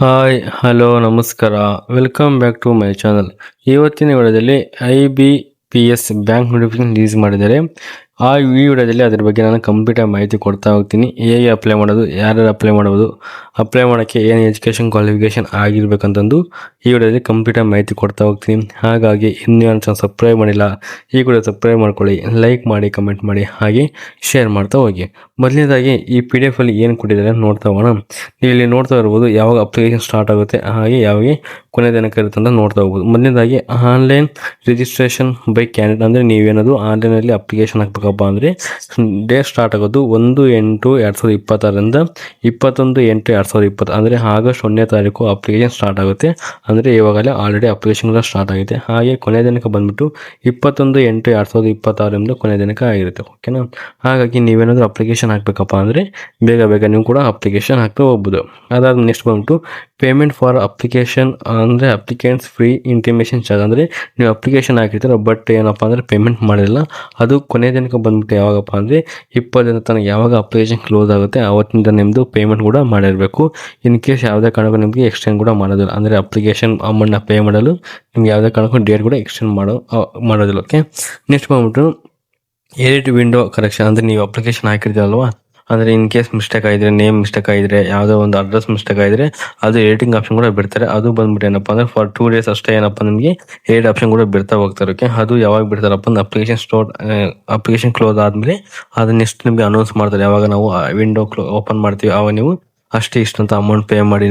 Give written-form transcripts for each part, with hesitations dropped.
Hi hello ನಮಸ್ಕಾರ welcome back to my channel. ಇವತ್ತಿನ ವಿಡಿಯೋದಲ್ಲಿ IBPS ಬ್ಯಾಂಕ್ ನೋಟಿಫಿಕೇಶನ್ ರಿಲೀಸ್ ಮಾಡಿದ್ದಾರೆ. ಈ ವಿಡಿಯೋದಲ್ಲಿ ಅದ್ರ ಬಗ್ಗೆ ನಾನು ಕಂಪ್ಲೀಟ್ ಮಾಹಿತಿ ಕೊಡ್ತಾ ಹೋಗ್ತೀನಿ. ಹೇಗೆ ಅಪ್ಲೈ ಮಾಡೋದು, ಯಾರ್ಯಾರು ಅಪ್ಲೈ ಮಾಡ್ಬೋದು, ಅಪ್ಲೈ ಮಾಡೋಕ್ಕೆ ಏನು ಎಜುಕೇಷನ್ ಕ್ವಾಲಿಫಿಕೇಷನ್ ಆಗಿರ್ಬೇಕಂತಂದು ಈ ವಿಡಿಯೋದಲ್ಲಿ ಕಂಪ್ಲೀಟ್ ಮಾಹಿತಿ ಕೊಡ್ತಾ ಹೋಗ್ತೀನಿ. ಹಾಗಾಗಿ ಇನ್ನೂ ಚಾನಲ್ ಸಬ್ಸ್ಕ್ರೈಬ್ ಮಾಡಿಲ್ಲ, ಈ ವಿಡಿಯೋ ಸಬ್ಸ್ಕ್ರೈಬ್ ಮಾಡ್ಕೊಳ್ಳಿ, ಲೈಕ್ ಮಾಡಿ, ಕಮೆಂಟ್ ಮಾಡಿ, ಹಾಗೆ ಶೇರ್ ಮಾಡ್ತಾ ಹೋಗಿ. ಮೊದಲನೇದಾಗಿ ಈ PDF ಅಲ್ಲಿ ಏನು ಕೊಟ್ಟಿದ್ದಾರೆ ನೋಡ್ತಾ ಹೋಗೋಣ. ನೀವು ಇಲ್ಲಿ ನೋಡ್ತಾ ಇರ್ಬೋದು ಯಾವಾಗ ಅಪ್ಲಿಕೇಶನ್ ಸ್ಟಾರ್ಟ್ ಆಗುತ್ತೆ, ಹಾಗೆ ಯಾವಾಗ ಕೊನೆ ದಿನಕ್ಕೆ ಇರುತ್ತೆ ಅಂತ ನೋಡ್ತಾ ಹೋಗ್ಬೋದು. ಮೊದಲನೇದಾಗಿ ಆನ್ಲೈನ್ ರಿಜಿಸ್ಟ್ರೇಷನ್ ಬೈ ಕ್ಯಾಂಡಿಡೇಟ್ ಅಂದರೆ ನೀವೇನದು ಆನ್ಲೈನಲ್ಲಿ ಅಪ್ಲಿಕೇಶನ್ ಹಾಕ್ಬೇಕಪ್ಪ ಅಂದರೆ ಡೇಟ್ ಸ್ಟಾರ್ಟ್ ಆಗೋದು 1/8/2026ರಿಂದ 21/8/2020 ಅಂದರೆ ಆಗಸ್ಟ್ 1ನೇ ತಾರೀಕು ಅಪ್ಲಿಕೇಶನ್ ಸ್ಟಾರ್ಟ್ ಆಗುತ್ತೆ. ಅಂದರೆ ಇವಾಗಲೇ ಆಲ್ರೆಡಿ ಅಪ್ಲಿಕೇಶನ್ ಸ್ಟಾರ್ಟ್ ಆಗಿದೆ. ಹಾಗೆ ಕೊನೆ ದಿನಕ್ಕೆ ಬಂದ್ಬಿಟ್ಟು 21/8/2026 ಕೊನೆ ದಿನಕ್ಕೆ ಆಗಿರುತ್ತೆ. ಓಕೆನಾ. ಹಾಗಾಗಿ ನೀವೇನಾದರೂ ಅಪ್ಲಿಕೇಶನ್ ಹಾಕಬೇಕಪ್ಪ ಅಂದರೆ ಬೇಗ ನೀವು ಕೂಡ ಅಪ್ಲಿಕೇಶನ್ ಹಾಕ್ತಾ ಹೋಗ್ಬೋದು. ಅದಾದ ನೆಕ್ಸ್ಟ್ ಬಂದ್ಬಿಟ್ಟು ಪೇಮೆಂಟ್ ಫಾರ್ ಅಪ್ಲಿಕೇಶನ್ ಅಂದರೆ ಅಪ್ಲಿಕೆಂಟ್ಸ್ ಫ್ರೀ ಇಂಟಿಮೇಷನ್ ಚಾರ್ಜ್ ಅಂದರೆ ನೀವು ಅಪ್ಲಿಕೇಶನ್ ಹಾಕಿರ್ತೀರ ಬಟ್ ಏನಪ್ಪ ಅಂದರೆ ಪೇಮೆಂಟ್ ಮಾಡಿಲ್ಲ, ಅದು ಕೊನೆ ದಿನಕ್ಕೆ ಬಂದ್ಬಿಟ್ಟು ಯಾವಾಗಪ್ಪ ಅಂದರೆ 20 ದಿನ ತನಕ ಯಾವಾಗ ಅಪ್ಲಿಕೇಶನ್ ಕ್ಲೋಸ್ ಆಗುತ್ತೆ ಆವತ್ತಿಂದ ನಿಮ್ಮದು ಪೇಮೆಂಟ್ ಕೂಡ ಮಾಡಿರಬೇಕು. ಇನ್ ಕೇಸ್ ಯಾವುದೇ ಕಾರಣಕ್ಕೂ ನಿಮಗೆ ಎಕ್ಸ್ಟೆಂಡ್ ಕೂಡ ಮಾಡೋದಿಲ್ಲ, ಅಂದರೆ ಅಪ್ಲಿಕೇಶನ್ ಅಮೌಂಟ್ನ ಪೇ ಮಾಡಲು ನಿಮ್ಗೆ ಯಾವುದೇ ಕಾರಣಕ್ಕೂ ಡೇಟ್ ಕೂಡ ಎಕ್ಸ್ಟೆಂಡ್ ಮಾಡೋದಿಲ್ಲ. ಓಕೆ. ನೆಕ್ಸ್ಟ್ ಬಂದ್ಬಿಟ್ಟು ಎಡಿಟ್ ವಿಂಡೋ ಕರೆಕ್ಷನ್ ಅಂದರೆ ನೀವು ಅಪ್ಲಿಕೇಶನ್ ಹಾಕಿರ್ತೀರಲ್ವಾ, ಅಂದರೆ ಇನ್ ಕೇಸ್ ಮಿಸ್ಟೇಕ್ ಆಗಿದ್ರೆ, ನೇಮ್ ಮಿಸ್ಟೇಕ್ ಆಗಿದ್ರೆ, ಯಾವುದೋ ಒಂದು ಅಡ್ರೆಸ್ ಮಿಸ್ಟೇಕ್ ಆಗಿದ್ರೆ ಅದು ಎಡಿಟಿಂಗ್ ಆಪ್ಷನ್ ಕೂಡ ಬಿಡ್ತಾರೆ. ಅದು ಬಂದ್ಬಿಟ್ಟು ಏನಪ್ಪ ಅಂದರೆ ಫಾರ್ 2 days ಅಷ್ಟೇ ಏನಪ್ಪ ನಿಮಗೆ ಎಡಿಟ್ ಆಪ್ಷನ್ ಕೂಡ ಬಿಡ್ತಾ ಹೋಗ್ತಾರೆ. ಓಕೆ. ಅದು ಯಾವಾಗ ಬಿಡ್ತಾರಪ್ಪ ಅಂದ್ರೆ ಅಪ್ಲಿಕೇಶನ್ ಕ್ಲೋಸ್ ಆದಮೇಲೆ ಅದನ್ನ ನೆಕ್ಸ್ಟ್ ನಿಮಗೆ ಅನೌನ್ಸ್ ಮಾಡ್ತಾರೆ. ಯಾವಾಗ ನಾವು ವಿಂಡೋ ಓಪನ್ ಮಾಡ್ತೀವಿ ಆವಾಗ ನೀವು ಅಷ್ಟೇ ಇಷ್ಟಂತ ಅಮೌಂಟ್ ಪೇ ಮಾಡಿ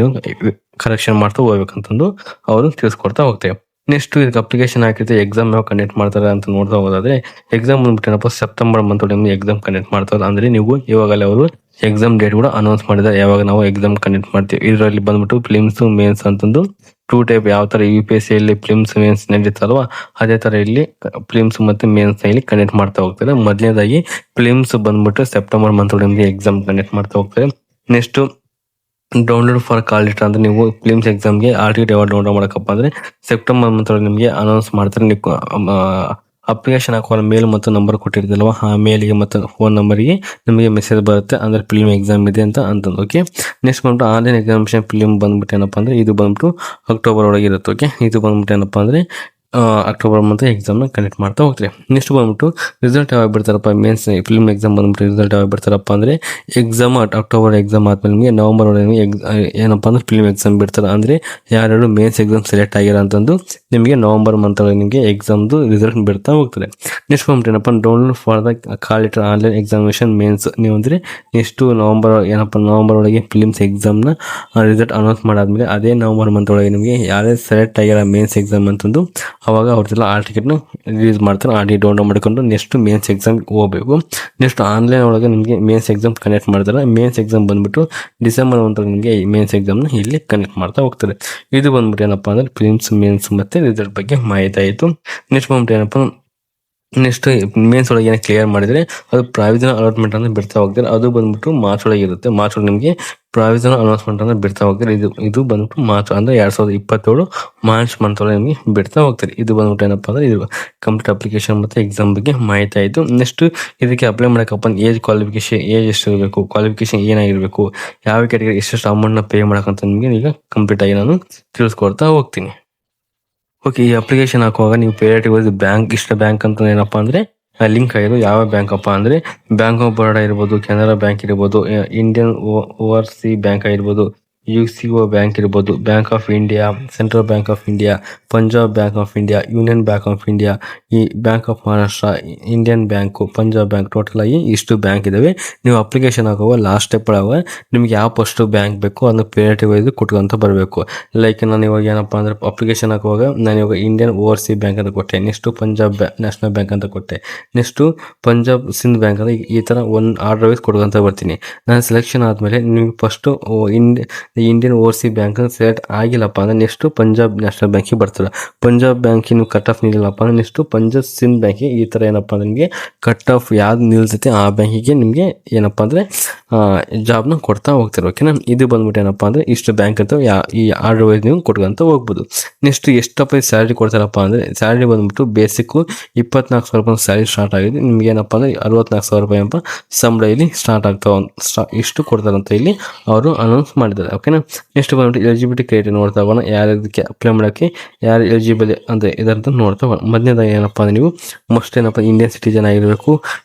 ಕರೆಕ್ಷನ್ ಮಾಡ್ತಾ ಹೋಗ್ಬೇಕಂತಂದು ಅವರು ತಿಳಿಸ್ಕೊಡ್ತಾ ಹೋಗ್ತೇವೆ. ನೆಕ್ಸ್ಟ್ ಇದಕ್ಕೆ ಅಪ್ಲಿಕೇಶನ್ ಹಾಕಿದ್ರೆ ಎಕ್ಸಾಮ್ ಯಾವ ಕಂಡಕ್ಟ್ ಮಾಡ್ತಾರೆ ಅಂತ ನೋಡ್ತಾ ಹೋಗೋದಾದ್ರೆ ಎಕ್ಸಾಮ್ ಬಂದ್ಬಿಟ್ಟು ಏನಪ್ಪ ಸೆಪ್ಟೆಂಬರ್ ಮಂತ್ ನಿಮ್ಗೆ ಎಕ್ಸಾಮ್ ಕಂಡಕ್ಟ್ ಮಾಡ್ತಾರೆ. ಅಂದರೆ ನೀವು ಇವಾಗಲೇ ಅವರು ಎಕ್ಸಾಮ್ ಡೇಟ್ ಕೂಡ ಅನೌನ್ಸ್ ಮಾಡಿದ್ದಾರೆ, ಯಾವಾಗ ನಾವು ಎಕ್ಸಾಮ್ ಕಂಡಕ್ಟ್ ಮಾಡ್ತೀವಿ. ಇದರಲ್ಲಿ ಬಂದ್ಬಿಟ್ಟು ಫಿಲಿಮ್ಸ್ ಮೇನ್ಸ್ ಅಂತಂದು 2 ಟೈಪ್, ಯಾವ ಥರ UPSC ಅಲ್ಲಿ ಫಿಲಿಮ್ಸ್ ಮೇನ್ಸ್ ನಡೀತಲ್ವಾ ಅದೇ ಥರ ಇಲ್ಲಿ ಫಿಲಿಮ್ಸ್ ಮತ್ತು ಮೇನ್ಸ್ ಇಲ್ಲಿ ಕಂಡಕ್ಟ್ ಮಾಡ್ತಾ ಹೋಗ್ತಾರೆ. ಮೊದಲನೇದಾಗಿ ಫಿಲಿಮ್ಸ್ ಬಂದ್ಬಿಟ್ಟು ಸೆಪ್ಟೆಂಬರ್ ಮಂತ್ ನಿಮಗೆ ಎಕ್ಸಾಮ್ ಕಂಡಕ್ಟ್ ಮಾಡ್ತಾ ಹೋಗ್ತಾರೆ. Next download for call letter ಅಂದರೆ ನೀವು ಫಿಲಿಮ್ಸ್ ಎಕ್ಸಾಮ್ಗೆ RTT ಡೌನ್ಲೋಡ್ ಮಾಡೋಕ್ಕಪ್ಪ ಅಂದರೆ ಸೆಪ್ಟೆಂಬರ್ ಮಂತ್ ನಿಮಗೆ ಅನೌನ್ಸ್ ಮಾಡ್ತಾರೆ. ನೀವು ಅಪ್ಲಿಕೇಶನ್ ಹಾಕುವ ಮೇಲ್ ಮತ್ತು ನಂಬರ್ ಕೊಟ್ಟಿರ್ತೀರಲ್ವ ಆ ಮೇಲಿಗೆ ಮತ್ತು ಫೋನ್ ನಂಬರಿಗೆ ನಿಮಗೆ ಮೆಸೇಜ್ ಬರುತ್ತೆ, ಅಂದರೆ ಫಿಲ್ಮ್ ಎಕ್ಸಾಮ್ ಇದೆ ಅಂತಂದು. ಓಕೆ. ನೆಕ್ಸ್ಟ್ ಬಂದ್ಬಿಟ್ಟು ಆನ್ಲೈನ್ ಎಕ್ಸಾಮಿನೇಷನ್ ಫಿಲ್ಮ್ ಬಂದ್ಬಿಟ್ಟು ಏನಪ್ಪ ಅಂದರೆ ಇದು ಬಂದ್ಬಿಟ್ಟು ಅಕ್ಟೋಬರ್ ಒಳಗೆ ಇರುತ್ತೆ. ಓಕೆ. ಇದು ಬಂದ್ಬಿಟ್ಟು ಏನಪ್ಪ ಅಂದರೆ ಅಕ್ಟೋಬರ್ ಮಂತ್ ಎಕ್ಸಾಮ್ನ ಕಂಡಕ್ಟ್ ಮಾಡ್ತಾ ಹೋಗ್ತಾರೆ. ನೆಕ್ಸ್ಟ್ ಬಂದ್ಬಿಟ್ಟು ರಿಸಲ್ಟ್ ಯಾವಾಗ ಬಿಡ್ತಾರಪ್ಪ, ಮೇನ್ಸ್ ಫಿಲ್ಮ್ ಎಕ್ಸಾಮ್ ಬಂದ್ಬಿಟ್ಟು ರಿಸಲ್ಟ್ ಯಾವಾಗ ಬಿಡ್ತಾರಪ್ಪ ಅಂದರೆ ಎಕ್ಸಾಮ್ ಅಕ್ಟೋಬರ್ ಎಕ್ಸಾಮ್ ಆದಮೇಲೆ ನಿಮಗೆ ನವಂಬರ್ ಒಳಗೆ ಏನಪ್ಪ ಅಂದರೆ ಫಿಲ್ಮ್ ಎಕ್ಸಾಮ್ ಬಿಡ್ತಾರೆ. ಅಂದರೆ ಯಾರ್ಯಾರು ಮೇನ್ಸ್ ಎಕ್ಸಾಮ್ ಸೆಲೆಕ್ಟ್ ಆಗಿರೋ ಅಂತಂದು ನಿಮಗೆ ನವಂಬರ್ ಮಂತ್ ಒಳಗೆ ನಿಮಗೆ ಎಕ್ಸಾಮ್ದು ರಿಸಲ್ಟ್ ಬಿಡ್ತಾ ಹೋಗ್ತದೆ. ನೆಕ್ಸ್ಟ್ ಬಂದ್ಬಿಟ್ಟು ಏನಪ್ಪ download for the call letter online examination mains ನೀವು ಅಂದರೆ ನೆಕ್ಸ್ಟು ನವಂಬರ್ ಒಳಗೆ ಫಿಲಿಮ್ಸ್ ಎಕ್ಸಾಮ್ನ ರಿಸಲ್ಟ್ ಅನೌನ್ಸ್ ಮಾಡಾದ್ಮೇಲೆ ಅದೇ ನವಂಬರ್ ಮಂತ್ ಒಳಗೆ ನಿಮಗೆ ಯಾರೇ ಸೆಲೆಕ್ಟ್ ಆಗಿರೋ ಮೇನ್ಸ್ ಎಕ್ಸಾಮ್ ಅಂತಂದು ಅವಾಗ ಅವ್ರದ್ದೆಲ್ಲ ಟಿಕೆಟ್ನ ರಿಲೀಸ್ ಮಾಡ್ತಾರೆ. ಡೌನ್ಲೋಡ್ ಮಾಡಿಕೊಂಡು ನೆಕ್ಸ್ಟ್ ಮೇನ್ಸ್ ಎಕ್ಸಾಮ್ಗೆ ಹೋಗಬೇಕು. ನೆಕ್ಸ್ಟ್ ಆನ್ಲೈನ್ ಒಳಗೆ ನಿಮಗೆ ಮೇನ್ಸ್ ಎಕ್ಸಾಮ್ ಕಂಡಕ್ಟ್ ಮಾಡ್ತಾರೆ. ಮೇನ್ಸ್ ಎಕ್ಸಾಮ್ ಬಂದ್ಬಿಟ್ಟು ಡಿಸೆಂಬರ್ ಮಂತ್ ನಿಮಗೆ ಮೇನ್ಸ್ ಎಕ್ಸಾಮ್ನ ಇಲ್ಲಿ ಕಂಡಕ್ಟ್ ಮಾಡ್ತಾ ಹೋಗ್ತಾರೆ. ಇದು ಬಂದ್ಬಿಟ್ಟು ಏನಪ್ಪ ಅಂದರೆ ಫಿಲಿಮ್ಸ್ ಮೇನ್ಸ್ ಮತ್ತು ರಿಸಲ್ಟ್ ಬಗ್ಗೆ ಮಾಹಿತಿ ಆಯಿತು. ನೆಕ್ಸ್ಟ್ ಬಂದ್ಬಿಟ್ಟು ಏನಪ್ಪ ನೆಕ್ಸ್ಟ್ ಮೇನ್ಸ್ ಒಳಗೆ ಏನೋ ಕ್ಲಿಯರ್ ಮಾಡಿದರೆ ಅದು ಪ್ರಾವಿಷನಲ್ ಅಲಾಟ್ಮೆಂಟ್ ಅಂತ ಬಿಡ್ತಾ ಹೋಗ್ತಾರೆ. ಅದು ಬಂದ್ಬಿಟ್ಟು ಮಾರ್ಚ್ ಒಳಗೆ ಇರುತ್ತೆ. ಮಾರ್ಚ್ ಒಳಗೆ ನಿಮಗೆ ಪ್ರಾವಿಷನಲ್ ಅನೌನ್ಸ್ಮೆಂಟ್ ಅಂತ ಬಿಡ್ತಾ ಹೋಗ್ತಾರೆ. ಇದು ಬಂದ್ಬಿಟ್ಟು ಮಾರ್ಚ್ ಅಂದರೆ 2027 ಮಾರ್ಚ್ ಮಂತ್ ಒಳಗೆ ನಿಮಗೆ ಬಿಡ್ತಾ ಹೋಗ್ತಾರೆ. ಇದು ಬಂದ್ಬಿಟ್ಟು ಏನಪ್ಪ ಅಂದರೆ ಇದು ಕಂಪ್ಲೀಟ್ ಅಪ್ಲಿಕೇಶನ್ ಮತ್ತು ಎಕ್ಸಾಮ್ ಬಗ್ಗೆ ಮಾಹಿತಿ ಆಯಿತು. ನೆಕ್ಸ್ಟ್ ಇದಕ್ಕೆ ಅಪ್ಲೈ ಮಾಡೋಕ್ಕಪ್ಪ ಏಜ್ ಕ್ವಾಲಿಫಿಕೇಶನ್, ಏಜ್ ಎಷ್ಟು ಇರಬೇಕು, ಕ್ವಾಲಿಫಿಕೇಶನ್ ಏನಾಗಿರಬೇಕು, ಯಾವ ಕ್ಯಾಟಗರಿ ಎಷ್ಟೆಷ್ಟು ಅಮೌಂಟ್ನ ಪೇ ಮಾಡೋಕ್ಕಂತ ನಿಮಗೆ ಈಗ ಕಂಪ್ಲೀಟಾಗಿ ನಾನು ತಿಳಿಸ್ಕೊಡ್ತಾ ಹೋಗ್ತೀನಿ. ಓಕೆ. ಈ ಅಪ್ಲಿಕೇಶನ್ ಹಾಕುವಾಗ ನೀವು ಪೇರೆಟಿ ಬ್ಯಾಂಕ್ ಬ್ಯಾಂಕ್ ಅಂತ ಏನಪ್ಪ ಅಂದರೆ ಲಿಂಕ್ ಆಗಿರೋದು ಯಾವ ಬ್ಯಾಂಕ್ ಅಪ್ಪ ಅಂದರೆ ಬ್ಯಾಂಕ್ ಆಫ್ ಬರೋಡಾ ಇರ್ಬೋದು, ಕೆನರಾ ಬ್ಯಾಂಕ್ ಇರ್ಬೋದು, ಇಂಡಿಯನ್ ಓವರ್ಸೀಸ್ ಬ್ಯಾಂಕ್ ಆಗಿರ್ಬೋದು, UCO ಬ್ಯಾಂಕ್ ಇರ್ಬೋದು, bank of India, central bank of India, Punjab bank of India, union bank of India, ಈ bank of Maharashtra, Indian bank, Punjab bank, total ಆಗಿ ಇಷ್ಟು ಬ್ಯಾಂಕ್ ಇದಾವೆ. ನೀವು ಅಪ್ಲಿಕೇಶನ್ ಹಾಕುವ ಲಾಸ್ಟ್ ಸ್ಟೆಪ್ ಒಳಗೆ ನಿಮ್ಗೆ ಯಾವ ಫಸ್ಟ್ ಬ್ಯಾಂಕ್ ಬೇಕು ಅದನ್ನು ಪೇರೆಟಿ ವೈಸ್ ಕೊಟ್ಕೊಂತ ಬರಬೇಕು. ಲೈಕ್ ನಾನು ಇವಾಗ ಏನಪ್ಪ ಅಂದರೆ ಅಪ್ಲಿಕೇಶನ್ ಹಾಕುವಾಗ ನಾನು ಇವಾಗ ಇಂಡಿಯನ್ ಓವರ್ಸೀಸ್ ಬ್ಯಾಂಕ್ ಅಂತ ಕೊಟ್ಟೆ, ನೆಕ್ಸ್ಟು ಪಂಜಾಬ್ ನ್ಯಾಷನಲ್ ಬ್ಯಾಂಕ್ ಅಂತ ಕೊಟ್ಟೆ, ನೆಕ್ಸ್ಟು ಪಂಜಾಬ್ ಸಿಂಧ್ ಬ್ಯಾಂಕ್ ಅಂತ ಈ ಥರ ಒಂದು ಆರ್ಡರ್ ವೈಸ್ ಕೊಡ್ಕೊಂತ ಬರ್ತೀನಿ. ನಾನು ಸೆಲೆಕ್ಷನ್ ಆದಮೇಲೆ ನಿಮ್ಗೆ first Indian overseas bank select ಆಗಿಲ್ಲಪ್ಪ ಅಂದರೆ ನೆಕ್ಸ್ಟು ಪಂಜಾಬ್ ನ್ಯಾಷನಲ್ ಬ್ಯಾಂಕಿಗೆ ಬರ್ತಾರೆ. ಪಂಜಾಬ್ ಬ್ಯಾಂಕಿನ ನೀವು ಕಟ್ ಆಫ್ ನಿಲ್ಲಪ್ಪ ಅಂದರೆ ನೆಕ್ಸ್ಟು ಪಂಜಾಬ್ ಸಿಂಧ್ ಬ್ಯಾಂಕಿಗೆ ಈ ಥರ ಏನಪ್ಪ ಅಂದರೆ ನಿಮಗೆ ಕಟ್ ಆಫ್ ಯಾವ್ದು ನಿಲ್ತೈತೆ ಆ ಬ್ಯಾಂಕಿಗೆ ನಿಮಗೆ ಏನಪ್ಪ ಅಂದರೆ ಜಾಬ್ನ ಕೊಡ್ತಾ ಹೋಗ್ತಾರೆ. ಓಕೆನಾ. ಇದು ಬಂದ್ಬಿಟ್ಟು ಏನಪ್ಪ ಅಂದರೆ ಇಷ್ಟು ಬ್ಯಾಂಕ್ ಅಂತ ಈ ಆರ್ಡರ್ ವೈಸ್ ನೀವು ಕೊಟ್ಕೊಂತ ಹೋಗ್ಬೋದು. ನೆಕ್ಸ್ಟ್ ಎಷ್ಟಪ್ಪ ಸ್ಯಾಲ್ರಿ ಕೊಡ್ತಾರಪ್ಪ ಅಂದರೆ ಸ್ಯಾಲ್ರಿ ಬಂದ್ಬಿಟ್ಟು ಬೇಸಿಕ್ಕು 24,000 ರೂಪಾಯಿ ಸ್ಯಾಲ್ರಿ ಸ್ಟಾರ್ಟ್ ಆಗಿದೆ. ನಿಮ್ಗೆ ಏನಪ್ಪ ಅಂದರೆ 64,000 ರೂಪಾಯಿ ಸಂಬಳ ಇಲ್ಲಿ ಸ್ಟಾರ್ಟ್ ಆಗ್ತಾವ ಇಷ್ಟು ಕೊಡ್ತಾರಂತ ಇಲ್ಲಿ ಅವರು ಅನೌನ್ಸ್ ಮಾಡಿದ್ದಾರೆ. ಓಕೆನಾ. ನೆಕ್ಸ್ಟ್ ಬಂದ್ಬಿಟ್ಟು ಎಲಿಜಿಬಿಲಿಟಿ ಕ್ರೈಟೀರಿಯಾ ನೋಡ್ತಾ ಹೋಗೋಣ. ಯಾರು ಇದಕ್ಕೆ ಅಪ್ಲೈ ಮಾಡೋಕ್ಕೆ ಯಾರು ಎಲಿಜಿಬಲ್ ಅಂತ ಇದರಂತ ನೋಡ್ತಾ ಹೋಗೋಣ. ಮೊದಲನೇದಾಗಿ ಏನಪ್ಪ ಅಂದರೆ ನೀವು ಮಸ್ಟ್ ಏನಪ್ಪ ಇಂಡಿಯನ್ ಸಿಟಿಜನ್ ಆಗಿರಬೇಕು.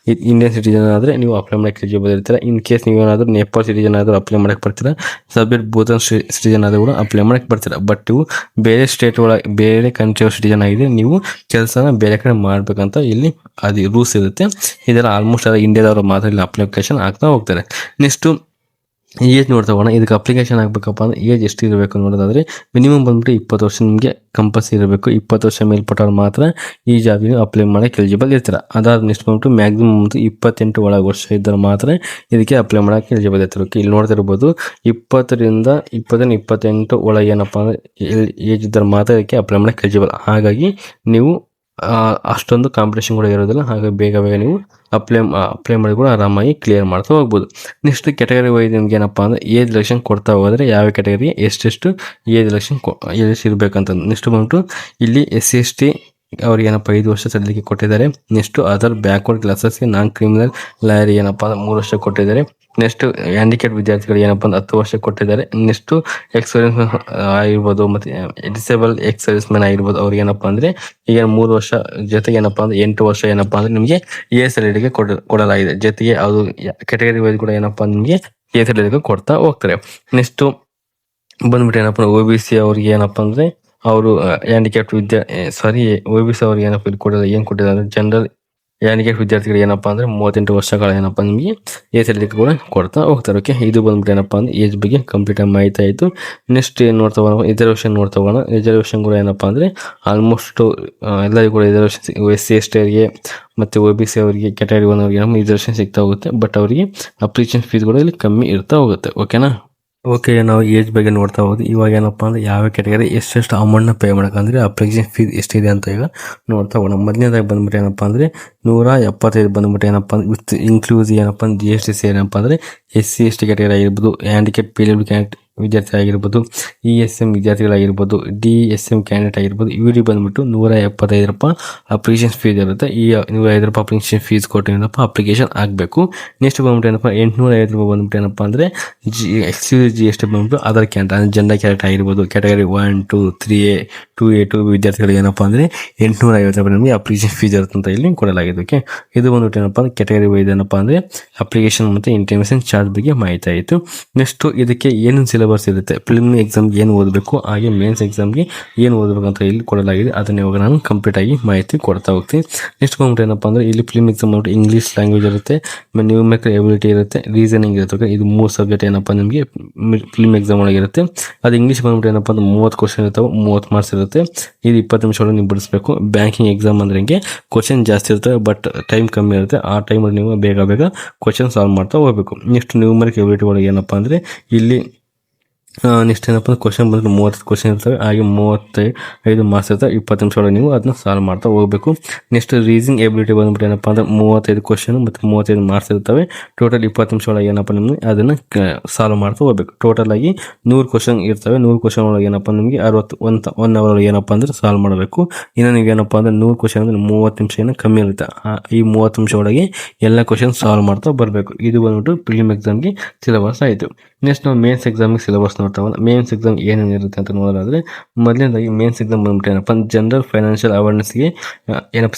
ಇಂಡಿಯನ್ ಸಿಟಿಜನ್ ಆದರೆ ನೀವು ಅಪ್ಲೈ ಮಾಡೋಕ್ಕೆ ಎಲಿಜಿಬಲ್ ಇರ್ತೀರ. ಇನ್ ಕೇಸ್ ನೀವೇನಾದರೂ ನೇಪಾಳ ಸಿಟಿಜನ್ ಆದರೂ ಅಪ್ಲೈ ಮಾಡೋಕ್ಕೆ ಬರ್ತೀರಾ. ಸಬ್ಜೆಕ್ಟ್ ಭೂತಾನ್ ಸಿಟಿಜನ್ ಆದರೂ ಕೂಡ ಅಪ್ಲೈ ಮಾಡೋಕ್ಕೆ ಬರ್ತೀರಾ. ಬಟ್ ನೀವು ಬೇರೆ ಸ್ಟೇಟ್ ಒಳಗೆ ಬೇರೆ ಕಂಟ್ರಿ ಸಿಟಿಜನ್ ಆಗಿದೆ ನೀವು ಕೆಲಸನ ಬೇರೆ ಕಡೆ ಮಾಡಬೇಕಂತ ಇಲ್ಲಿ ಅದು ರೂಲ್ಸ್ ಇರುತ್ತೆ. ಇದರ ಆಲ್ಮೋಸ್ಟ್ ಇಂಡಿಯಾದವರು ಮಾತ್ರ ಇಲ್ಲಿ ಅಪ್ಲಿಕೇಶನ್ ಆಗ್ತಾ ಹೋಗ್ತಾರೆ. ನೆಕ್ಸ್ಟು ಏಜ್ ನೋಡ್ತಾ ಹೋಗೋಣ. ಇದಕ್ಕೆ ಅಪ್ಲಿಕೇಶನ್ ಆಗಬೇಕಪ್ಪ ಅಂದರೆ ಏಜ್ ಎಷ್ಟು ಇರಬೇಕು ನೋಡೋದಾದರೆ ಮಿನಿಮಮ್ ಬಂದ್ಬಿಟ್ಟು 20 ವರ್ಷ ನಿಮಗೆ ಕಂಪಲ್ಸರಿ ಇರಬೇಕು. 20 ವರ್ಷ ಮೇಲ್ಪಟ್ಟವ್ರು ಮಾತ್ರ ಈ ಜಾಬಿಗೆ ಅಪ್ಲೈ ಮಾಡೋಕ್ಕೆ ಎಲಿಜಿಬಲ್ ಇರ್ತಾರೆ. ಅದಾದ ನೆಕ್ಸ್ಟ್ ಬಂದ್ಬಿಟ್ಟು ಮ್ಯಾಕ್ಸಿಮಮ್ 28 ಒಳಗೆ ವರ್ಷ ಇದ್ದರೆ ಮಾತ್ರ ಇದಕ್ಕೆ ಅಪ್ಲೈ ಮಾಡೋಕ್ಕೆ ಎಲಿಜಿಬಲ್ ಇರ್ತಾರೆ. ಇಲ್ಲಿ ನೋಡ್ತಾ ಇರ್ಬೋದು 20ರಿಂದ 28 ಒಳಗೆ ಏನಪ್ಪ ಅಂದರೆ ಏಜ್ ಇದ್ದರೆ ಮಾತ್ರ ಇದಕ್ಕೆ ಅಪ್ಲೈ ಮಾಡೋಕ್ಕೆ ಎಲಿಜಿಬಲ್. ಹಾಗಾಗಿ ನೀವು ಅಷ್ಟೊಂದು ಕಾಂಪಿಟೇಷನ್ ಕೂಡ ಇರೋದಿಲ್ಲ. ಹಾಗಾಗಿ ಬೇಗ ನೀವು ಅಪ್ಲೈ ಮಾಡಿ ಕೂಡ ಆರಾಮಾಗಿ ಕ್ಲಿಯರ್ ಮಾಡ್ತಾ ಹೋಗ್ಬೋದು. ನೆಕ್ಸ್ಟ್ ಕ್ಯಾಟಗರಿ ವೈಸ್ ನಿಮ್ಗೆ ಏನಪ್ಪ ಅಂದರೆ ಏಜ್ ರಿಲೆಕ್ಷನ್ ಕೊಡ್ತಾ ಹೋದರೆ ಯಾವ ಕ್ಯಾಟಗರಿಗೆ ಎಷ್ಟೆಷ್ಟು ಏಜ್ ರಿಲೆಕ್ಷನ್ ಇರಬೇಕಂತ. ನೆಕ್ಸ್ಟ್ ಬಂದ್ಬಿಟ್ಟು ಇಲ್ಲಿ SC/ST ಅವ್ರಿಗೆ ಏನಪ್ಪ 5 ವರ್ಷ ಸದ್ಯಕ್ಕೆ ಕೊಟ್ಟಿದ್ದಾರೆ. ನೆಕ್ಸ್ಟು ಅದರ್ ಬ್ಯಾಕ್ವರ್ಡ್ ಕ್ಲಾಸಸ್ಗೆ ನಾನ್ ಕ್ರಿಮಿನಲ್ ಲಾಯರ್ ಏನಪ್ಪ ಅಂದ್ರೆ 3 ವರ್ಷ ಕೊಟ್ಟಿದ್ದಾರೆ. ನೆಕ್ಸ್ಟ್ ಹ್ಯಾಂಡಿಕ್ಯಾಪ್ ವಿದ್ಯಾರ್ಥಿಗಳು ಏನಪ್ಪ ಅಂದ್ರೆ 10 ವರ್ಷ ಕೊಟ್ಟಿದ್ದಾರೆ. ನೆಕ್ಸ್ಟು ಎಕ್ಸ್ ಸರ್ವಿಸ್ ಮ್ಯಾನ್ ಆಗಿರ್ಬೋದು ಮತ್ತು ಡಿಸೇಬಲ್ ಎಕ್ಸ್ ಸರ್ವಿಸ್ ಮ್ಯಾನ್ ಆಗಿರ್ಬೋದು ಅವ್ರಿಗೆ ಏನಪ್ಪ ಅಂದರೆ ಈಗ 3 ವರ್ಷ ಜೊತೆಗೆ ಏನಪ್ಪ ಅಂದ್ರೆ 8 ವರ್ಷ ಏನಪ್ಪ ಅಂದ್ರೆ ನಿಮಗೆ ASLEDಗೆ ಕೊಡಲಾಗಿದೆ. ಜೊತೆಗೆ ಅದು ಕ್ಯಾಟಗರಿ ವೈಸ್ ಕೂಡ ಏನಪ್ಪ ನಿಮಗೆ ASLEDಗೆ ಕೊಡ್ತಾ ಹೋಗ್ತಾರೆ. ನೆಕ್ಸ್ಟು ಬಂದ್ಬಿಟ್ಟು ಏನಪ್ಪ OBC ಅವ್ರಿಗೆ ಏನಪ್ಪ ಅಂದರೆ ಅವರು ಹ್ಯಾಂಡಿಕ್ಯಾಪ್ಟ್ OBC ಅವ್ರಿಗೆ ಏನಪ್ಪ ಇಲ್ಲಿ ಕೊಟ್ಟಿದ್ದಾರೆ ಅಂದರೆ ಜನರಲ್ ಹ್ಯಾಂಡಿಕ್ಯಾಪ್ಟ್ ವಿದ್ಯಾರ್ಥಿಗಳು ಏನಪ್ಪ ಅಂದರೆ 38 ವರ್ಷಗಳ ಏನಪ್ಪ ನಿಮಗೆ ASLED ಕೂಡ ಕೊಡ್ತಾ ಹೋಗ್ತಾರೆ. ಓಕೆ, ಇದು ಬಂದ್ಬಿಟ್ಟು ಏನಪ್ಪ ಅಂದರೆ ಏಜ್ ಬಗ್ಗೆ ಕಂಪ್ಲೀಟ್ ಆಗಿ ಮಾಹಿತಿ ಆಯಿತು. ನೆಕ್ಸ್ಟ್ ಏನು ನೋಡ್ತಾ ಹೋಗೋಣ, ರಿಸರ್ವೇಷನ್ ನೋಡ್ತಾ ಹೋಗೋಣ. ರಿಸರ್ವೇಷನ್ ಕೂಡ ಏನಪ್ಪ ಅಂದರೆ ಆಲ್ಮೋಸ್ಟ್ ಎಲ್ಲರಿಗೂ ಕೂಡ ರಿಸರ್ವೇಷನ್ SC/ST ಅವರಿಗೆ ಮತ್ತು OBC ಅವರಿಗೆ ಕ್ಯಾಟಗರಿ 1 ಅವರಿಗೆ ರಿಸರ್ವೇಷನ್ ಸಿಗ್ತಾ ಹೋಗುತ್ತೆ. ಬಟ್ ಅವರಿಗೆ ಅಪ್ಲಿಕೇಶನ್ ಫೀಸ್ ಕೂಡ ಇಲ್ಲಿ ಕಮ್ಮಿ ಇರ್ತಾ ಹೋಗುತ್ತೆ. ಓಕೆನಾ. ಓಕೆ, ನಾವು ಏಜ್ ಬಗ್ಗೆ ನೋಡ್ತಾ ಹೋಗೋದು. ಇವಾಗ ಏನಪ್ಪ ಅಂದರೆ ಯಾವ ಕ್ಯಾಟಗರಿ ಎಷ್ಟೆಷ್ಟು ಅಮೌಂಟ್ನ ಪೇ ಮಾಡೋಕ್ಕಂದರೆ ಅಪ್ಲಿಕೇಶನ್ ಫೀಸ್ ಎಷ್ಟಿದೆ ಅಂತ ಈಗ ನೋಡ್ತಾ ಹೋಗೋಣ. ಮೊದಲನೇದಾಗಿ ಬಂದ್ಬಿಟ್ಟು ಏನಪ್ಪ ಅಂದರೆ 175 ಬಂದ್ಬಿಟ್ಟು ಏನಪ್ಪ ಅಂದ್ರೆ ವಿತ್ ಇನ್ಕ್ಲೂಸಿವ್ ಏನಪ್ಪ ಅಂದ್ರೆ GST ಸೇರಿನಪ್ಪ ಅಂದರೆ SC/ST ಕ್ಯಾಟಗರಿ ಆಗಿರ್ಬೋದು, ಹ್ಯಾಂಡಿಕ್ಯಾಪ್ PWD ವಿದ್ಯಾರ್ಥಿ ಆಗಿರ್ಬೋದು, ESM ವಿದ್ಯಾರ್ಥಿಗಳಾಗಿರ್ಬೋದು, DSM ಕ್ಯಾಂಡಿಡೇಟ್ ಆಗಿರ್ಬೋದು, ಇವರಿಗೆ ಬಂದ್ಬಿಟ್ಟು 175 ರೂಪಾಯಿ ಅಪ್ಲಿಕೇಶನ್ ಫೀಸ್ ಇರುತ್ತೆ. ಈ 105 ರೂಪಾಯಿ ಅಪ್ಲಿಕೇಶನ್ ಫೀಸ್ ಕೊಟ್ಟು ಏನಪ್ಪ ಅಪ್ಲಿಕೇಶನ್ ಆಗಬೇಕು. ನೆಕ್ಸ್ಟ್ ಬಂದ್ಬಿಟ್ಟು ಏನಪ್ಪ 850 ರೂಪಾಯಿ ಬಂದ್ಬಿಟ್ಟು ಏನಪ್ಪ ಅಂದರೆ ಎಕ್ಸ್ಕ್ಲೂಸಿವ್ GST ಬಂದ್ಬಿಟ್ಟು ಅದರ್ ಕ್ಯಾಂಡಿಡೇಟ್ ಅಂದರೆ ಜೆಂಡರ್ ಕ್ಯಾರೆಕ್ಟ್ ಆಗಿರ್ಬೋದು, ಕ್ಯಾಟಗರಿ 1, 2, 3A, 2A2 ವಿದ್ಯಾರ್ಥಿಗಳಿಗೆ ಏನಪ್ಪ ಅಂದರೆ 850 ರೂಪಾಯಿ ನಮಗೆ ಅಪ್ಲಿಕೇಶನ್ ಫೀಸ್ ಇರುತ್ತೆ ಅಂತ ಇಲ್ಲಿ ಕೊಡಲಾಗಿದೆ. ಓಕೆ, ಇದು ಬಂದ್ಬಿಟ್ಟು ಏನಪ್ಪ ಅಂದರೆ ಕ್ಯಾಟಗರಿ ವೈಸ್ ಏನಪ್ಪ ಅಂದರೆ ಅಪ್ಲಿಕೇಶನ್ ಮತ್ತು ಇಂಟಿಮೇಷನ್ ಚಾರ್ಜ್ ಬಗ್ಗೆ ಮಾಹಿತಿ ಆಯಿತು. ನೆಕ್ಸ್ಟು ಇದಕ್ಕೆ ಏನೇನು ಸಿಲೆಬಸ್ ಇರುತ್ತೆ, ಪ್ರಿಲಿಮಿನರಿ ಎಕ್ಸಾಮ್ಗೆ ಏನು ಓದಬೇಕು, ಹಾಗೆ ಮೇನ್ಸ್ ಎಕ್ಸಾಮ್ಗೆ ಏನು ಓದಬೇಕು ಅಂತ ಇಲ್ಲಿ ಕೊಡಲಾಗಿದೆ. ಅದನ್ನ ಇವಾಗ ನಾನು ಕಂಪ್ಲೀಟ್ ಆಗಿ ಮಾಹಿತಿ ಕೊಡ್ತಾ ಹೋಗ್ತೀನಿ. ನೆಕ್ಸ್ಟ್ ಬಂದ್ಬಿಟ್ಟು ಏನಪ್ಪ ಅಂದರೆ ಇಲ್ಲಿ ಪ್ರಿಲಿಮ್ ಎಕ್ಸಾಮ್ ಬಂದ್ಬಿಟ್ಟು ಇಂಗ್ಲೀಷ್ ಲ್ಯಾಂಗ್ವೇಜ್ ಇರುತ್ತೆ, ನ್ಯೂಮೆರಿಕಲ್ ಎಬಿಲಿಟಿ ಇರುತ್ತೆ, ರೀಸನಿಂಗ್ ಇರುತ್ತೆ. ಇದು 3 ಸಬ್ಜೆಕ್ಟ್ ಏನಪ್ಪ ನಿಮಗೆ ಪ್ರಿಲಿಮ್ ಎಕ್ಸಾಮ್ ಒಳಗೆ ಇರುತ್ತೆ. ಅದು ಇಂಗ್ಲೀಷ್ ಬಂದ್ಬಿಟ್ಟು ಏನಪ್ಪ ಅಂದ್ರೆ 30 ಕ್ವಶನ್ ಇರ್ತಾವೆ, 30 ಮಾರ್ಕ್ಸ್ ಇರುತ್ತೆ. ಇದು 20 ನಿಮಿಷ ಒಳಗೆ ನೀವು ಬಿಡಿಸ್ಬೇಕು. ಬ್ಯಾಂಕಿಂಗ್ ಎಕ್ಸಾಮ್ ಅಂದ್ರೆ ಹಿಂಗೆ ಕ್ವಶನ್ ಜಾಸ್ತಿ ಇರ್ತವೆ ಬಟ್ ಟೈಮ್ ಕಮ್ಮಿ ಇರುತ್ತೆ. ಆ ಟೈಮಲ್ಲಿ ನೀವು ಬೇಗ ಕ್ವಶನ್ ಸಾಲ್ವ್ ಮಾಡ್ತಾ ಹೋಗಬೇಕು. ನೆಕ್ಸ್ಟ್ ನ್ಯೂಮೆರಿಕಲ್ ಎಬಿಲಿಟಿ ಒಳಗೆ ಏನಪ್ಪ ಅಂದರೆ ಇಲ್ಲಿ ನೆಕ್ಸ್ಟ್ ಏನಪ್ಪ ಅಂದ್ರೆ ಕ್ವಶನ್ ಬಂದರೆ 30 ಕ್ವಶನ್ ಇರ್ತವೆ, ಹಾಗೆ 35 ಮಾರ್ಕ್ಸ್ ಇರ್ತವೆ. 20 ನಿಮಿಷ ಒಳಗೆ ನೀವು ಅದನ್ನ ಸಾಲ್ವ್ ಮಾಡ್ತಾ ಹೋಗಬೇಕು. ನೆಕ್ಸ್ಟ್ ರೀಸನಿಂಗ್ ಎಬಿಲಿಟಿ ಬಂದ್ಬಿಟ್ಟು ಏನಪ್ಪ ಅಂದರೆ 35 ಕ್ವಶನ್ ಮತ್ತು 35 ಮಾರ್ಕ್ಸ್ ಇರ್ತವೆ. ಟೋಟಲ್ 20 ನಿಮಿಷ ಒಳಗೆ ಏನಪ್ಪ ನಿಮಗೆ ಅದನ್ನು ಸಾಲ್ವ್ ಮಾಡ್ತಾ ಹೋಗಬೇಕು. ಟೋಟಲ್ ಆಗಿ 100 ಕ್ವಶನ್ ಇರ್ತವೆ. 100 ಕ್ವಶನ್ ಒಳಗೆ ಏನಪ್ಪ ನಿಮಗೆ 1 ಅವರ್ ಒಳಗೆ ಏನಪ್ಪ ಅಂದರೆ ಸಾಲ್ವ್ ಮಾಡಬೇಕು. ಇನ್ನು ನೀವು ಏನಪ್ಪ ಅಂದರೆ 100 ಕ್ವಶನ್ ಅಂದರೆ 30 ನಿಮಿಷ ಏನೋ ಕಮ್ಮಿ ಇರುತ್ತೆ. ಈ 30 ನಿಮಿಷ ಒಳಗೆ ಎಲ್ಲ ಕ್ವಶನ್ ಸಾಲ್ವ್ ಮಾಡ್ತಾ ಬರಬೇಕು. ಇದು ಬಂದ್ಬಿಟ್ಟು ಪ್ರಿಲಿಮ್ ಎಕ್ಸಾಮ್ಗೆ ಸಿಲೆಬಸ್ ಆಯಿತು. ನೆಕ್ಸ್ಟ್ ನಾವು ಮೇನ್ಸ್ ಎಕ್ಸಾಮ್ಗೆ ಸಿಲೆಬಸ್ ನೋಡ್ತಾವಲ್ಲ. ಮೇನ್ಸ್ ಎಕ್ಸಾಮ್ ಏನೇನು ಇರುತ್ತೆ ಅಂತ ನೋಡೋದಾದರೆ ಮೊದಲನೇದಾಗಿ ಮೇನ್ಸ್ ಎಕ್ಸಾಮ್ ಬಂದ್ಬಿಟ್ಟು ಏನಪ್ಪ ಜನರಲ್ ಫೈನಾನ್ಷಿಯಲ್ ಅವೇರ್ನೆಸ್ಗೆ ಏನಪ್ಪ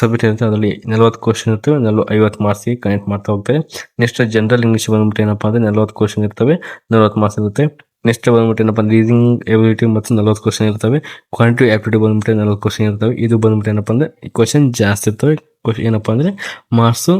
ಸಬ್ಜೆಕ್ಟ್ ಇರುತ್ತೆ. ಅದರಲ್ಲಿ 40 ಕ್ವಶನ್ ಇರ್ತವೆ, 50 ಮಾರ್ಕ್ಸ್ಗೆ ಕನೆಕ್ಟ್ ಮಾಡ್ತಾ ಹೋಗ್ತಾರೆ. ನೆಕ್ಸ್ಟ್ ಜನರಲ್ ಇಂಗ್ಲೀಷ್ ಬಂದ್ಬಿಟ್ಟು ಏನಪ್ಪ ಅಂದರೆ 40 ಕ್ವಶನ್ ಇರ್ತವೆ, 40 ಮಾರ್ಕ್ಸ್ ಇರುತ್ತೆ. ನೆಕ್ಸ್ಟ್ ಬಂದ್ಬಿಟ್ಟು ಏನಪ್ಪ ರೀಸನಿಂಗ್ ಎಬಿಲಿಟಿ ಮತ್ತು 40 ಕ್ವಶನ್ ಇರ್ತವೆ. ಕ್ವಾಂಟಿಟಿವ್ ಆಪ್ಟಿಟ್ಯೂಡ್ ಬಂದ್ಬಿಟ್ಟು 40 ಕ್ವಶನ್ ಇರ್ತವೆ. ಇದು ಬಂದ್ಬಿಟ್ಟು ಏನಪ್ಪ ಅಂದರೆ ಕ್ವಶನ್ ಜಾಸ್ತಿ ಇರ್ತವೆ. ಏನಪ್ಪ ಅಂದರೆ ಮಾರ್ಕ್ಸು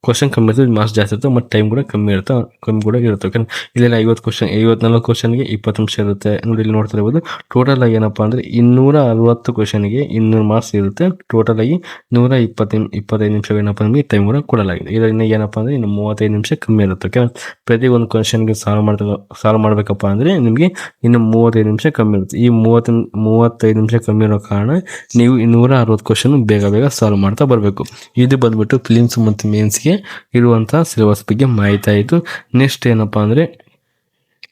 ಕ್ವಶನ್ ಕಮ್ಮಿ ಇರ್ತದೆ, ಮಾರ್ಕ್ಸ್ ಜಾಸ್ತಿ ಇರ್ತವೆ ಮತ್ತು ಟೈಮ್ ಕೂಡ ಕಮ್ಮಿ ಕೂಡ ಇರುತ್ತೆ. ಓಕೆ, ಇಲ್ಲೆಲ್ಲ 50 ಕ್ವಶನ್ 40 ಕ್ವಶನ್ಗೆ 20 ನಿಮಿಷ ಇರುತ್ತೆ. ನೋಡಿ ಇಲ್ಲಿ ನೋಡ್ತಾ ಇರ್ಬೋದು. ಟೋಟಲ್ ಆಗಿ ಏನಪ್ಪ ಅಂದರೆ 260 ಕ್ವಶನ್ಗೆ 200 ಮಾರ್ಕ್ಸ್ ಇರುತ್ತೆ. ಟೋಟಲ್ ಆಗಿ 125 ನಿಮಿಷ ಏನಪ್ಪ ನಿಮಗೆ ಟೈಮ್ ಕೂಡ ಕೊಡಲಾಗಿದೆ. ಇದರಿಂದ ಏನಪ್ಪ ಅಂದರೆ ಇನ್ನು 35 ನಿಮಿಷ ಕಮ್ಮಿ ಇರುತ್ತೆ. ಓಕೆ, ಪ್ರತಿ ಒಂದು ಕ್ವಶನ್ಗೆ ಸಾಲ್ವ್ ಮಾಡಬೇಕಪ್ಪ ಅಂದರೆ ನಿಮಗೆ ಇನ್ನು 35 ನಿಮಿಷ ಕಮ್ಮಿ ಇರುತ್ತೆ. ಈ 35 ನಿಮಿಷ ಕಮ್ಮಿ ಇರೋ ಕಾರಣ ನೀವು 260 ಕ್ವಶನ್ ಬೇಗ ಸಾಲ್ವ್ ಮಾಡ್ತಾ ಬರಬೇಕು. ಇದು ಬಂದ್ಬಿಟ್ಟು ಫಿಲಿಮ್ಸ್ ಮತ್ತು ಮೇನ್ಸ್ಗೆ ಇರುವಂಥ ಸಿಲೆಬಸ್ ಬಗ್ಗೆ ಮಾಹಿತಿ ಆಯಿತು. ನೆಕ್ಸ್ಟ್ ಏನಪ್ಪ ಅಂದರೆ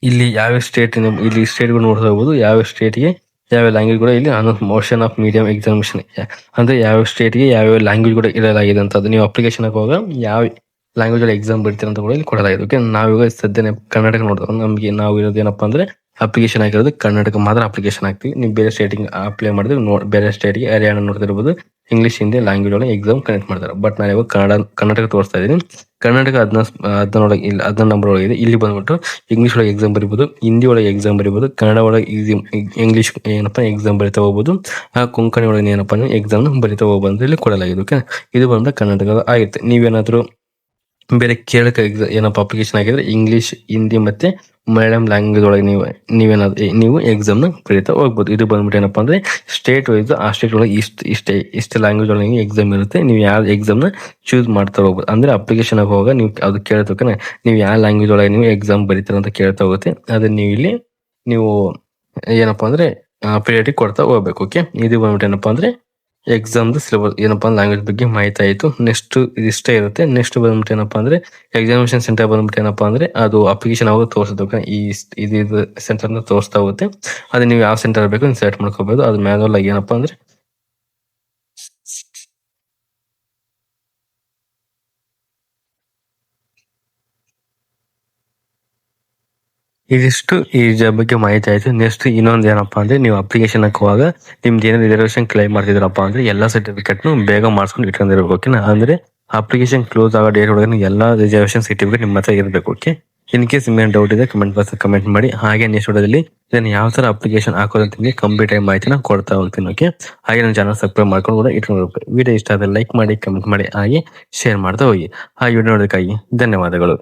ಇಲ್ಲಿ ಯಾವ ಸ್ಟೇಟ್ಗಳು ನೋಡ್ತಾ ಹೋಗ್ಬೋದು. ಯಾವ ಸ್ಟೇಟ್ಗೆ ಯಾವ ಲ್ಯಾಂಗ್ವೇಜ್ ಕೂಡ ಇಲ್ಲಿ ಮೋಷನ್ ಆಫ್ ಮೀಡಿಯಂ ಎಕ್ಸಾಮಿನೇಷನ್ ಅಂದರೆ ಯಾವ ಸ್ಟೇಟ್ಗೆ ಯಾವ ಲ್ಯಾಂಗ್ವೇಜ್ ಕೂಡ ಇರಲಾಗಿದೆ ಅಂತ. ಅದು ನೀವು ಅಪ್ಲಿಕೇಶನ್ ಹೋಗುವಾಗ ಯಾವ ಲ್ಯಾಂಗ್ವೇಜ್ ಅಲ್ಲಿ ಎಕ್ಸಾಮ್ ಬರ್ತೀರ ಅಂತ ಕೂಡ ಇಲ್ಲಿ ಕೊಡಲಾಗಿದೆ. ಓಕೆ, ನಾವೀಗ ಸದ್ಯ ಕರ್ನಾಟಕ ನೋಡಿದ್ರೆ ನಮಗೆ ನಾವು ಇರೋದು ಏನಪ್ಪಾ ಅಂದ್ರೆ ಅಪ್ಲಿಕೇಶನ್ ಆಗಿರೋದು ಕರ್ನಾಟಕ ಮಾತ್ರ ಅಪ್ಲಿಕೇಶನ್ ಹಾಕ್ತಿವಿ. ನೀವು ಬೇರೆ ಸ್ಟೇಟಿಗೆ ಅಪ್ಲೈ ಮಾಡಿದ್ರೆ ಬೇರೆ ಸ್ಟೇಟ್ಗೆ ಹರಿಯಾಣ ನೋಡ್ತಿರ್ಬೋದು ಇಂಗ್ಲಿಷ್ ಹಿಂದಿ ಲ್ಯಾಂಗ್ವೇಜ್ ಒಳಗೆ ಎಕ್ಸಾಮ್ ಕನೆಕ್ಟ್ ಮಾಡ್ತಾರೆ. ಬಟ್ ನಾನು ಇವಾಗ ಕರ್ನಾಟಕ ತೋರಿಸ್ತಾ ಇದ್ದೀನಿ. ಕರ್ನಾಟಕ 11 ನಂಬರ್ ಒಳಗಿದೆ. ಇಲ್ಲಿ ಬಂದ್ಬಿಟ್ಟು ಇಂಗ್ಲಿಷ್ ಒಳಗೆ ಎಕ್ಸಾಮ್ ಬರೀಬಹುದು, ಹಿಂದಿ ಒಳಗೆ ಎಕ್ಸಾಮ್ ಬರೀಬಹುದು, ಕನ್ನಡ ಒಳಗೆ ಇಂಗ್ಲಿಷ್ ಏನಪ್ಪಾ ಎಕ್ಸಾಮ್ ಬರಿತಾ ಹೋಗ್ಬೋದು, ಕೊಂಕಣಿ ಒಳಗೆ ಏನಪ್ಪಾ ಎಕ್ಸಾಮ್ ಬರಿತಾ ಹೋಗ್ಬೋದು ಅಂತ ಇಲ್ಲಿ ಕೊಡಲಾಗಿದೆ. ಓಕೆ, ಇದು ಬಂದ್ರೆ ಕರ್ನಾಟಕ ಆಗಿರುತ್ತೆ. ನೀವೇನಾದ್ರೂ ಬೇರೆ ಕೇಳಕ್ಕೆ ಏನಪ್ಪ ಅಪ್ಲಿಕೇಶನ್ ಆಗಿದ್ರೆ ಇಂಗ್ಲಿಷ್ ಹಿಂದಿ ಮತ್ತೆ ಮಲಯಾಳಂ ಲ್ಯಾಂಗ್ವೇಜ್ ಒಳಗೆ ನೀವು ಎಕ್ಸಾಮ್ ನ ಬರೀತಾ ಹೋಗ್ಬೋದು. ಇದು ಬಂದ್ಬಿಟ್ಟು ಏನಪ್ಪಾ ಅಂದ್ರೆ ಸ್ಟೇಟ್ ವೈಸ್ ಆ ಸ್ಟೇಟ್ ಒಳಗೆ ಇಷ್ಟು ಲ್ಯಾಂಗ್ವೇಜ್ ಒಳಗೆ ಎಕ್ಸಾಮ್ ಇರುತ್ತೆ. ನೀವು ಯಾವ ಎಕ್ಸಾಮ್ ನ ಚೂಸ್ ಮಾಡ್ತಾ ಹೋಗ್ಬೋದು. ಅಂದ್ರೆ ಅಪ್ಲಿಕೇಶನ್ ಆಗಿ ಹೋಗ ನೀವು ಅದು ಕೇಳ್ತೋಕೆ ನೀವು ಯಾವ ಲ್ಯಾಂಗ್ವೇಜ್ ಒಳಗೆ ನೀವು ಎಕ್ಸಾಮ್ ಬರೀತೀರ ಅಂತ ಕೇಳ್ತಾ ಹೋಗುತ್ತೆ. ಅದನ್ನ ನೀವು ಇಲ್ಲಿ ನೀವು ಏನಪ್ಪಾ ಅಂದ್ರೆ ಪ್ರಿಯಾರಿಟಿ ಕೊಡ್ತಾ ಹೋಗ್ಬೇಕು. ಓಕೆ, ಇದು ಬಂದ್ಬಿಟ್ಟು ಏನಪ್ಪಾ ಅಂದ್ರೆ ಎಕ್ಸಾಮ್ದು ಸಿಲೆಬಸ್ ಏನಪ್ಪಾ ಲ್ಯಾಂಗ್ವೇಜ್ ಬಗ್ಗೆ ಮಾಹಿತಿ ಆಯಿತು. ನೆಕ್ಸ್ಟ್ ಇಷ್ಟೇ ಇರುತ್ತೆ. ನೆಕ್ಸ್ಟ್ ಬಂದ್ಬಿಟ್ಟು ಏನಪ್ಪಾ ಅಂದ್ರೆ ಎಕ್ಸಾಮಿನೇಷನ್ ಸೆಂಟರ್ ಬಂದ್ಬಿಟ್ಟು ಏನಪ್ಪಾ ಅಂದ್ರೆ ಅದು ಅಪ್ಲಿಕೇಶನ್ ಆಗೋದು ತೋರಿಸೋದಕ್ಕೆ ಇದು ಸೆಂಟರ್ ನ ತೋರಿಸ್ತಾ ಹೋಗುತ್ತೆ. ಅದು ನೀವು ಯಾವ ಸೆಂಟರ್ ಬೇಕು ನೀವು ಸೆಲೆಕ್ಟ್ ಮಾಡ್ಕೋಬಹುದು. ಅದು ಮ್ಯಾನುವಲ್ ಆಗಿ ಏನಪ್ಪಾ ಅಂದ್ರೆ ಇದಿಷ್ಟು ಈ ಜಾಬ್ ಬಗ್ಗೆ ಮಾಹಿತಿ ಆಯ್ತು. ನೆಕ್ಸ್ಟ್ ಇನ್ನೊಂದು ಏನಪ್ಪಾ ಅಂದ್ರೆ ನೀವು ಅಪ್ಲಿಕೇಶನ್ ಹಾಕುವಾಗ ನಿಮ್ದು ಏನಾದ್ರು ರಿಸರ್ವೇಶನ್ ಕ್ಲೈಮ್ ಮಾಡ್ತಿದ್ರಪ್ಪ ಅಂದ್ರೆ ಎಲ್ಲಾ ಸರ್ಟಿಫಿಕೇಟ್ ಬೇಗ ಮಾಡ್ಸ್ಕೊಂಡು ಇಟ್ಕೊಂಡಿರ್ಬೇಕು. ಓಕೆನಾ, ಅಂದ್ರೆ ಅಪ್ಲಿಕೇಶನ್ ಕ್ಲೋಸ್ ಆಗೋ ಡೇಟ್ ಒಳಗೆ ಎಲ್ಲಾ ರಿಸರ್ವೇಶನ್ ಸರ್ಟಿಫಿಕೇಟ್ ನಿಮ್ಮ ಹತ್ರ ಇರಬೇಕು. ಓಕೆ, ಇನ್ ಕೇಸ್ ನಿಮ್ಗೆ ಡೌಟ್ ಇದೆ ಕಮೆಂಟ್ ಬಾಕ್ಸ್ ಕಮೆಂಟ್ ಮಾಡಿ. ಹಾಗೆ ನೆಕ್ಸ್ಟ್ ವಿಡಿಯೋದಲ್ಲಿ ಇದನ್ನ ಯಾವ ತರ ಅಪ್ಲಿಕೇಶನ್ ಹಾಕೋದಂತ ನಿಮಗೆ ಕಂಪ್ಲೀಟ್ ಆಗಿ ಮಾಹಿತಿನ ಕೊಡ್ತಾ ಹೋಗ್ತೀನಿ. ಓಕೆ, ಹಾಗೆ ನನ್ನ ಚಾನಲ್ ಸಬ್ಸ್ಕ್ರೈಬ್ ಮಾಡ್ಕೊಂಡು ಕೂಡ ಇಟ್ಕೊಂಡಿರ್ಬೇಕು. ವಿಡಿಯೋ ಇಷ್ಟ ಆದ್ರೆ ಲೈಕ್ ಮಾಡಿ, ಕಮೆಂಟ್ ಮಾಡಿ, ಹಾಗೆ ಶೇರ್ ಮಾಡ್ತಾ ಹೋಗಿ. ಆ ವಿಡಿಯೋ ನೋಡೋದಕ್ಕಾಗಿ ಧನ್ಯವಾದಗಳು.